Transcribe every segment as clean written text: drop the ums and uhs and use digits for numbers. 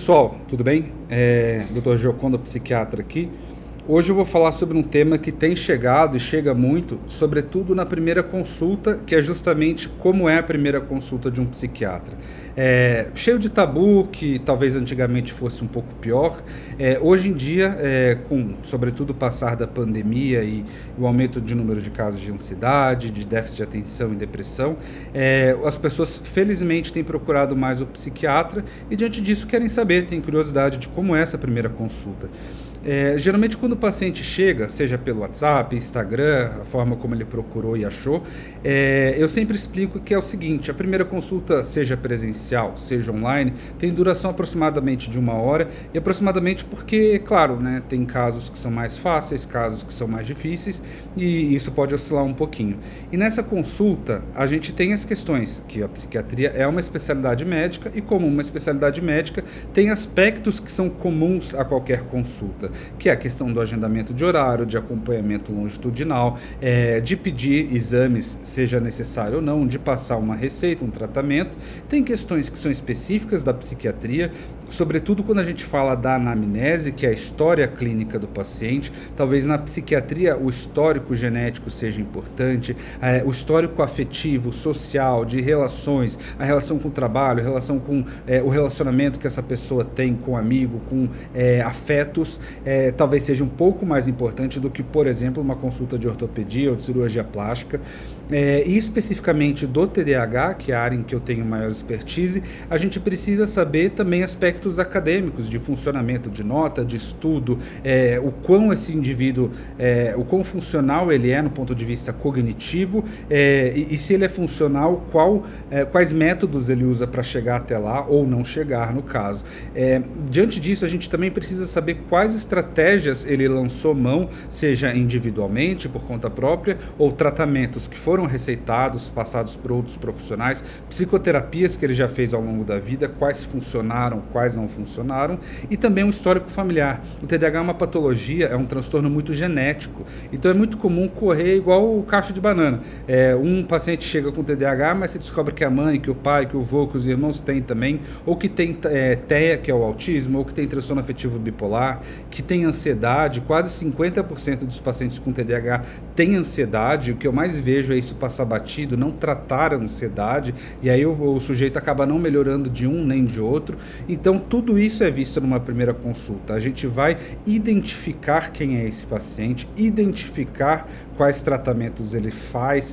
Pessoal, tudo bem? Dr. Giocondo, psiquiatra aqui. Hoje eu vou falar sobre um tema que tem chegado e chega muito, sobretudo na primeira consulta, que é justamente como é a primeira consulta de um psiquiatra. Cheio de tabu, que talvez antigamente fosse um pouco pior. Hoje em dia, sobretudo o passar da pandemia e o aumento de número de casos de ansiedade, de déficit de atenção e depressão, as pessoas felizmente têm procurado mais o psiquiatra e diante disso querem saber, têm curiosidade de como é essa primeira consulta. Geralmente quando o paciente chega, seja pelo WhatsApp, Instagram, a forma como ele procurou e achou, eu sempre explico que é o seguinte: a primeira consulta, seja presencial, seja online, tem duração aproximadamente de 1 hora, e aproximadamente porque, claro, né, tem casos que são mais fáceis, casos que são mais difíceis, e isso pode oscilar um pouquinho. E nessa consulta, a gente tem as questões, que a psiquiatria é uma especialidade médica, e como uma especialidade médica, tem aspectos que são comuns a qualquer consulta, que é a questão do agendamento de horário, de acompanhamento longitudinal, de pedir exames, seja necessário ou não, de passar uma receita, um tratamento. Tem questões que são específicas da psiquiatria, sobretudo quando a gente fala da anamnese, que é a história clínica do paciente. Talvez na psiquiatria o histórico genético seja importante, o histórico afetivo, social, de relações, a relação com o trabalho, a relação com o relacionamento que essa pessoa tem com amigo, com afetos, talvez seja um pouco mais importante do que, por exemplo, uma consulta de ortopedia ou de cirurgia plástica. E especificamente do TDAH, que é a área em que eu tenho maior expertise, a gente precisa saber também aspectos acadêmicos, de funcionamento de nota, de estudo, o quão esse indivíduo, o quão funcional ele é no ponto de vista cognitivo, e se ele é funcional, quais métodos ele usa para chegar até lá ou não chegar, no caso. Diante disso, a gente também precisa saber quais estratégias ele lançou mão, seja individualmente, por conta própria, ou tratamentos que foram receitados, passados por outros profissionais, psicoterapias que ele já fez ao longo da vida, quais funcionaram, quais não funcionaram, e também um histórico familiar. O TDAH é uma patologia, é um transtorno muito genético, então é muito comum correr igual o cacho de banana. Um paciente chega com TDAH, mas se descobre que a mãe, que o pai, que o avô, que os irmãos têm também, ou que tem TEA, que é o autismo, ou que tem transtorno afetivo bipolar, que tem ansiedade. Quase 50% dos pacientes com TDAH têm ansiedade. O que eu mais vejo é isso passar batido, não tratar a ansiedade, e aí o sujeito acaba não melhorando de um nem de outro. Então tudo isso é visto numa primeira consulta. A gente vai identificar quem é esse paciente, identificar quais tratamentos ele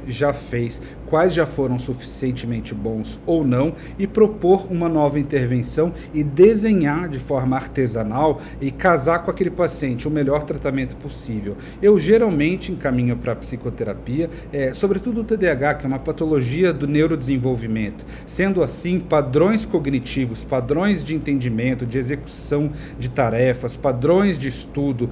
já fez, quais já foram suficientemente bons ou não, e propor uma nova intervenção e desenhar de forma artesanal e casar com aquele paciente o melhor tratamento possível. Eu geralmente encaminho para a psicoterapia, sobretudo o TDAH, que é uma patologia do neurodesenvolvimento. Sendo assim, padrões cognitivos, padrões de entendimento, de execução de tarefas, padrões de estudo,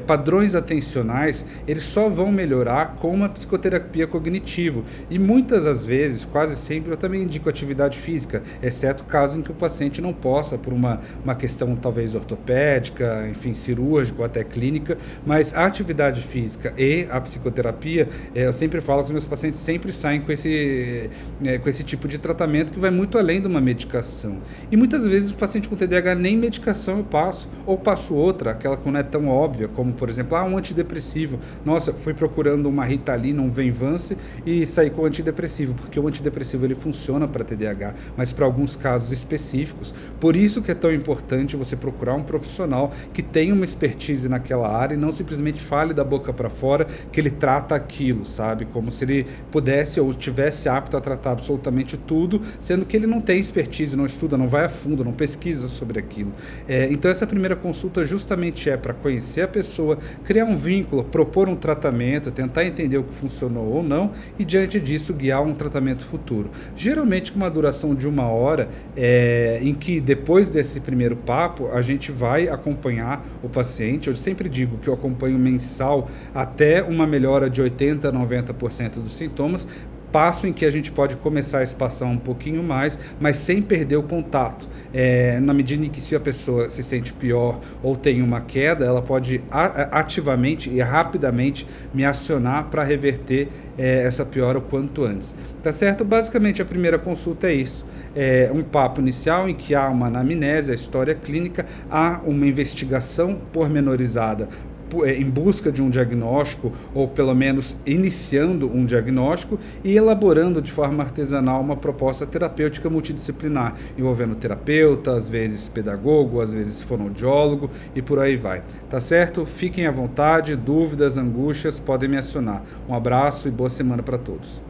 padrões atencionais, eles só vão melhorar com uma psicoterapia cognitivo. E muitas das vezes, quase sempre, eu também indico atividade física, exceto caso em que o paciente não possa, por uma questão talvez ortopédica, enfim, cirúrgica ou até clínica, mas a atividade física e a psicoterapia, eu sempre falo que os meus pacientes sempre saem com esse tipo de tratamento que vai muito além de uma medicação. E muitas vezes o paciente com TDAH nem medicação eu passo, ou passo outra, aquela que não é tão óbvia, como por exemplo, um antidepressivo. Nossa, fui procurando uma Ritalina, um Venvance e saí com o antidepressivo, porque o antidepressivo ele funciona para TDAH, mas para alguns casos específicos. Por isso que é tão importante você procurar um profissional que tenha uma expertise naquela área e não simplesmente fale da boca para fora que ele trata aquilo, sabe? Como se ele pudesse ou tivesse apto a tratar absolutamente tudo, sendo que ele não tem expertise, não estuda, não vai a fundo, não pesquisa sobre aquilo. Então essa primeira consulta justamente é para conhecer a pessoa, criar um vínculo, propor um tratamento, tentar entender o que funcionou ou não e diante disso guiar um tratamento futuro. Geralmente com uma duração de 1 hora, em que depois desse primeiro papo a gente vai acompanhar o paciente. Eu sempre digo que eu acompanho mensal até uma melhora de 80% a 90% dos sintomas, passo em que a gente pode começar a espaçar um pouquinho mais, mas sem perder o contato. Na medida em que se a pessoa se sente pior ou tem uma queda, ela pode ativamente e rapidamente me acionar para reverter essa piora o quanto antes. Tá certo? Basicamente a primeira consulta é isso. um papo inicial em que há uma anamnese, a história clínica, há uma investigação pormenorizada em busca de um diagnóstico, ou pelo menos iniciando um diagnóstico e elaborando de forma artesanal uma proposta terapêutica multidisciplinar, envolvendo terapeuta, às vezes pedagogo, às vezes fonoaudiólogo e por aí vai. Tá certo? Fiquem à vontade, dúvidas, angústias, podem me acionar. Um abraço e boa semana para todos.